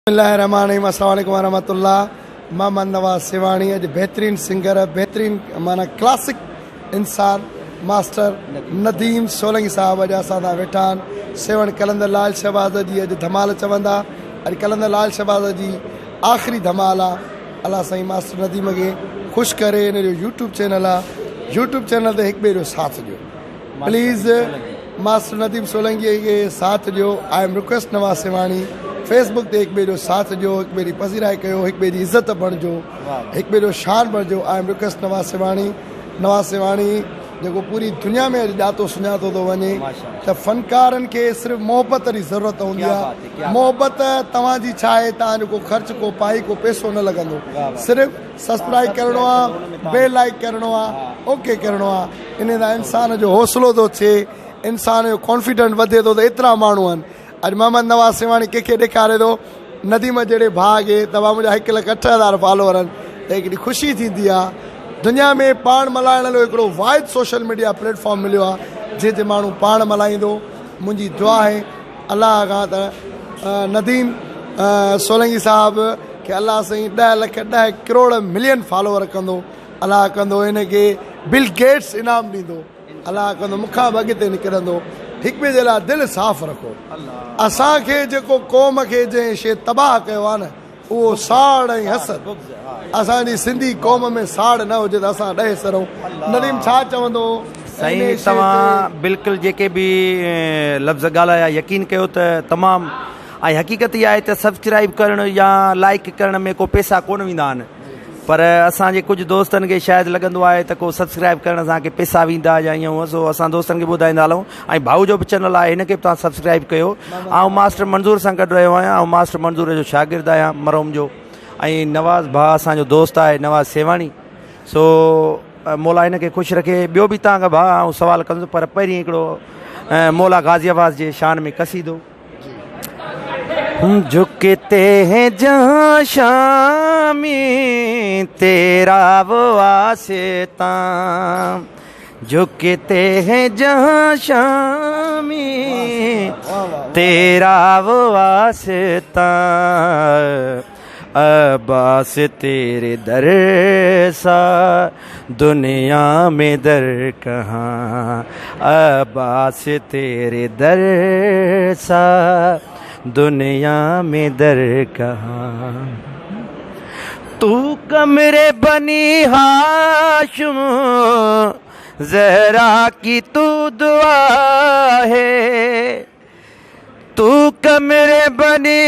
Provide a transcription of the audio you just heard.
बिस्मिल्लाहिर्रहमानिर्रहीम। अस्सलाम वालेकुम वरहमतुल्लाह। मोहम्मद नवाज़ सिवाणी अॼु बहितरीन सिंगर बहितरीन माना क्लासिक इंसान मास्टर नदीम सोलंकी साहब अॼु असां सां वेठा आहिनि। सेवण कलंदर लाल शहबाज़ जी अॼु धमाल चवंदा। अॼु कलंदर लाल शहबाज़ जी आख़िरी धमाल आहे। अल्लाह साईं मास्टर नदीम खे ख़ुशि करे हिन जो यूट्यूब चैनल आहे। यूट्यूब चैनल ते हिकु ॿिए जो साथ ॾियो प्लीज़। मास्टर नदीम सोलंकीअ खे साथ ॾियो। I am request Nawaz Siwani. Facebook ते हिकु ॿिए जो साथ ॾियो, हिकु ॿिए जी पसीराई कयो, हिकु ॿिए जी इज़त बणिजो, हिकु ॿिए जो शान बणिजो। आई एम रिक्वेस्ट नवाज़ सिवाणी। नवाज़ सिवाणी जेको पूरी दुनिया में अॼु ॼातो सुञातो थो वञे त फ़नकारनि खे सिर्फ़ु मोहबत जी ज़रूरत हूंदी आहे। मोहबत तव्हांजी छा आहे, तव्हांजो को ख़र्चु को पाई को पैसो न लॻंदो। सिर्फ़ु सब्सक्राइब करिणो आहे, बेल लाइक करिणो आहे, ओके करिणो आहे। इन सां इंसान जो हौसलो थो थिए, इंसान जो कॉन्फिडेंस वधे थो। त एतिरा माण्हू आहिनि। अॼु मोहम्मद नवाज़ सिवाणी कंहिंखे ॾेखारे थो नदीम जहिड़े भाउ खे तव्हां मुंहिंजा 1,08,000 फॉलोवर आहिनि त हिकिड़ी ख़ुशी थींदी आहे। दुनिया में पाण मल्हाइण लाइ हिकिड़ो वाहिद सोशल मीडिया प्लेटफॉर्म मिलियो आहे जंहिंते माण्हू पाण मल्हाईंदो। मुंहिंजी दुआ आहे अलाह खां त नदीम सोलंकी साहब खे अलाह साईं 10 लख 10 करोड़ मिलियन फॉलोवर कंदो। अलाह कंदो हिनखे बिल गेट्स इनाम ॾींदो। अलाह कंदो मूंखां बि अॻिते निकिरंदो। हिकु ॿिए जे लाइ दिलि साफ़ रखो। असांखे जेको क़ौम खे जंहिं शइ तबाह कयो आहे न उहो साड़ ऐं हसद। असांजी सिंधी क़ौम में साड़ न हुजे त असां ॾहे सरूं। नदीम छा चवंदो? साईं तव्हां बिल्कुलु जेके बि लफ़्ज़ ॻाल्हाया यकीन कयो त तमामु ऐं हक़ीक़त इहा आहे त सब्सक्राइब करणु या लाइक करण में को पैसा कोन वेंदा आहिनि, पर असांजे कुझु दोस्तनि खे शायदि लॻंदो आहे त को सब्सक्राइब करण सां के पैसा वेंदा या ईअं सो असां दोस्तनि खे ॿुधाईंदा हलूं। ऐं भाऊ जो बि चैनल आहे, हिनखे बि तव्हां सब्सक्राइब कयो। ऐं मास्टर मंज़ूर सां गॾु रहियो आहियां ऐं मास्टर मंज़ूर जो शागिर्दु आहियां मरहूम जो। ऐं नवाज़ भाउ असांजो दोस्त आहे नवाज़ सेवाणी। सो मौला हिनखे ख़ुशि रखे। ॿियो बि तव्हांखां भाउ ऐं सुवालु कंदुसि, पर पहिरीं हिकिड़ो मौला गाज़ियाबाद जे शान में कसीदो। झुकते हैं जहाँ शामी तेरा वो आस्ता, झुकते हैं जहाँ शामी तेरा वो आस्ता, अब्बास तेरे दर सा दुनिया में दर कहाँ, अब्बास तेरे दर सा दुनिया में दर कहाँ। तू कमरे बनी हाशुम ज़हरा की तू दुआ है, तू कमरे बनी